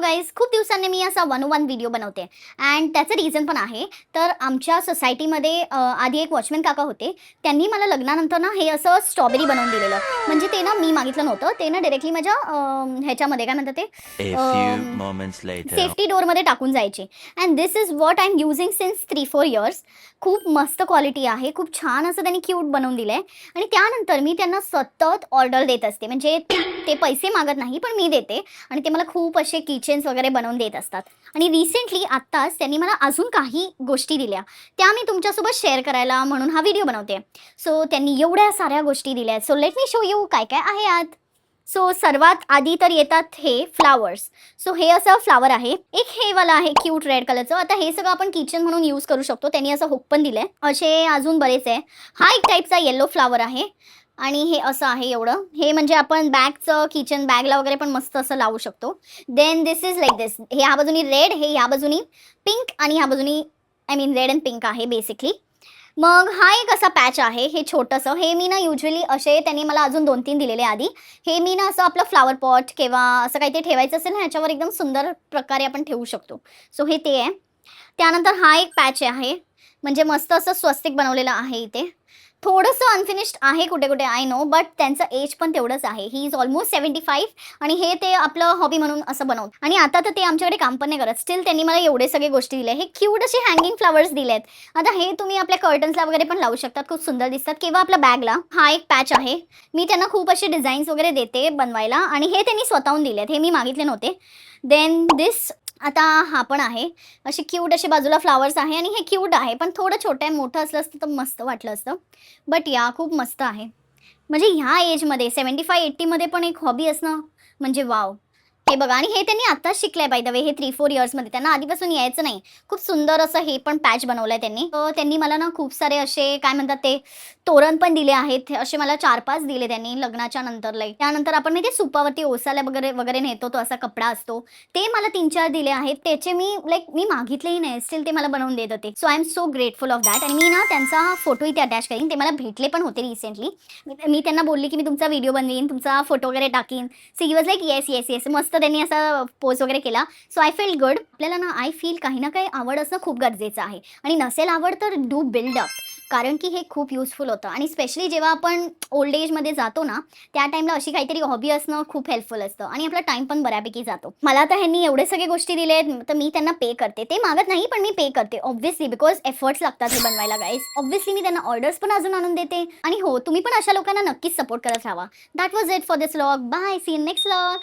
Guys, खूप दिवसांनी मी असा 101 व्हिडिओ बनवते अँड त्याचं रिझन पण आहे. तर आमच्या सोसायटीमध्ये आधी एक वॉचमॅन काका होते. त्यांनी मला लग्नानंतर ना हे असं स्ट्रॉबेरी बनवून दिलेलं. म्हणजे ते ना मी मागितलं नव्हतं. ते ना डायरेक्टली माझ्या ह्याच्यामध्ये काय म्हणतात ते A few moments later. Safety डोअरमध्ये टाकून जायचे. And this is what I am using since 3-4 years. खूप मस्त क्वालिटी आहे. खूप छान असं त्यांनी क्यूट बनवून दिलं आहे. आणि त्यानंतर मी त्यांना सतत ऑर्डर देत असते. म्हणजे ते पैसे मागत नाही, पण मी देते. आणि ते मला खूप असे किचन्स वगैरे बनवून देत असतात. आणि रिसेंटली आत्ताच त्यांनी मला अजून काही गोष्टी दिल्या. त्या मी तुमच्यासोबत शेअर करायला म्हणून हा व्हिडिओ बनवते. सो त्यांनी एवढ्या साऱ्या गोष्टी दिल्या आहेत. So let me show you काय काय आहे यात. सो सर्वात आधी तर येतात हे फ्लावर्स. सो हे असं फ्लावर आहे. एक हे वाला आहे क्यूट रेड कलरचं. आता हे सगळं आपण किचन म्हणून यूज करू शकतो. त्यांनी असं हुक पण दिलंय. असे अजून बरेच आहे. हा एक टाईपचा येलो फ्लावर आहे. आणि हे असं आहे एवढं. हे म्हणजे आपण बॅगचं किचन बॅगला वगैरे पण मस्त असं लावू शकतो. देन दिस इज लाईक दिस. हे ह्या बाजूनी रेड, हे ह्या बाजूनी पिंक आणि ह्या बाजूनी I mean red and pink आहे बेसिकली. मग हा एक असा पॅच आहे. हे छोटंसं. हे मी ना युजुअली असे त्यांनी मला अजून 2-3 दिलेले आधी. हे मी ना असं आपलं फ्लॉवर पॉट किंवा असं काहीतरी ठेवायचं असेल ना ह्याच्यावर एकदम सुंदर प्रकारे आपण ठेवू शकतो. सो हे ते आहे. त्यानंतर हा एक पॅच आहे. म्हणजे मस्त असं स्वस्तिक बनवलेलं आहे इथे. थोडंसं अनफिनिश्ड आहे कुठे-कुठे आय नो, बट त्यांचं एज पण तेवढंच आहे. ही इज ऑलमोस्ट 75 आणि हे ते आपलं हॉबी म्हणून असं बनवतात. आणि आता तर ते आमच्याकडे काम पण नाही करत. स्टिल त्यांनी मला एवढे सगळे गोष्टी दिल्या. हे क्यूट असे हँगिंग फ्लॉवर्स दिलेत. आता हे तुम्ही आपल्या कर्टन्सला वगैरे पण लावू शकतात. खूप सुंदर दिसतात किंवा आपल्या बॅगला. हा एक पॅच आहे. मी त्यांना खूप असे डिझाईन्स वगैरे देते बनवायला आणि हे त्यांनी स्वतःहून दिलेत. हे मी मागितले नव्हते. देन दिस आता हा पण आहे. असे क्यूट असे बाजूला फ्लॉवर्स आहे आणि हे क्यूट आहे. पण थोडं छोटं आहे. मोठं असलं असतं तर मस्त वाटलं असतं. बट या खूप मस्त आहे. म्हणजे ह्या एजमध्ये 75-80 मध्ये पण एक हॉबी असणं म्हणजे वॉव! हे बघा आणि हे त्यांनी आत्ताच शिकलंय बाय द वे. हे 3-4 इयर्समध्ये. त्यांना आधीपासून यायचं नाही. खूप सुंदर असं हे पण पॅच बनवलंय त्यांनी. त्यांनी मला ना खूप सारे असे काय म्हणतात ते तोरण पण दिले आहेत. असे मला 4-5 दिले त्यांनी लग्नाच्या नंतर लाईक. त्यानंतर आपण माहिती सुपावरती ओसायला वगैरे वगैरे नेतो तो असा कपडा असतो. ते मला 3-4 दिले आहेत. त्याचे मी लाईक मी मागितलेही नाही. स्टिल ते मला बनवून देत होते. So I am so grateful of that. आणि मी ना त्यांचा फोटो इथे अटॅच करीन. ते मला भेटले पण होते रिसेंटली. मी त्यांना बोलली की मी तुमचा व्हिडिओ बनवीन, तुमचा फोटो वगैरे टाकीन. So he was like yes, yes, yes. मस्त त्यांनी असा पोज वगैरे केला. So I feel good. आपल्याला ना आय फील काही ना काही आवड असणं खूप गरजेचं आहे. आणि नसेल आवड तर डू बिल्ड अप. कारण की हे खूप युजफुल होतं आणि स्पेशली जेव्हा आपण ओल्ड एजमध्ये जातो ना, त्या टाईमला अशी काहीतरी हॉबी असणं खूप हेल्पफुल असतं आणि आपला टाईम पण बऱ्यापैकी जातो. मला तर ह्यांनी एवढे सगळे गोष्टी दिलेत, तर मी त्यांना पे करते. ते मागत नाही, पण मी पे करते ऑब्व्हियसली बिकॉज एफर्ट्स लागतात हे बनवायला गाईज. ऑब्व्हियसली मी त्यांना ऑर्डर्स पण अजून आणून देते. आणि हो, तुम्ही पण अशा लोकांना नक्कीच सपोर्ट करत राहावा. That was it for this vlog. Bye. See in next vlog.